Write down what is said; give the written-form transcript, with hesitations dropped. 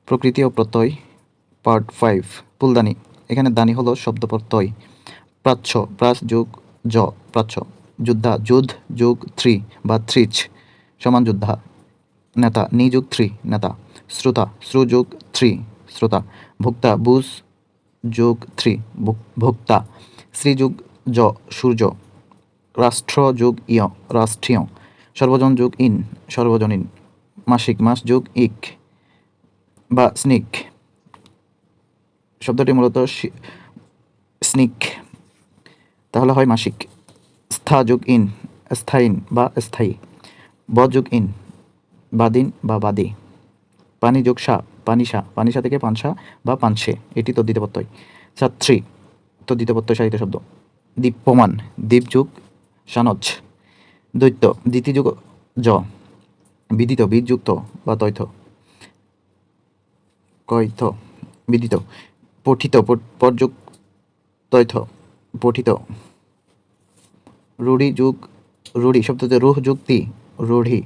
প্রকৃতি ও প্রত্যয় পার্ট 5 ফুলদানি। এখানে দানি হলো শব্দ প্রত্যয়। প্রাচ্য প্রাস যোগ জ প্রাচ্য। যোদ্ধা যুদ্ধ যোগ থ্রি বা থ্রিচ সমান যোদ্ধা। নেতা নি যোগ থ্রি নেতা। শ্রোতা শ্রু যোগ থ্রি শ্রোতা। ভোক্তা বুঝ যোগ থ্রি ভোক্তা। শ্রী যোগ জ সূর্য। রাষ্ট্র যোগ ইয় রাষ্ট্রীয়। সর্বজন যোগ ইন সর্বজনীন। মাসিক মাস যোগ ইক বা স্নিক। শব্দটি মূলত স্নিক, তাহলে হয় মাসিক। স্থা যোগ ইন স্থায়ীন বা স্থায়ী। ব যোগ ইন বাদিন বা বাদী। পানি যোগ সা পানিসা পানিসা থেকে পানসা বা পানসে, এটি তদ্ধিত প্রত্যয়। ছাত্রী তদ্ধিত প্রত্যয় সাহিত্য শব্দ। দীপ্যমান দীপ যোগ সানজ। দৈত্য দিতি যোগ জ। বিদিত বীজযুক্ত বা তৈথ কৈথ বিদিত। পঠিত পরযোগ তৈথ পঠিত। রূঢ়ি যুগ রূঢ়ি শব্দতে রুহ যুগ তি রূঢ়ি।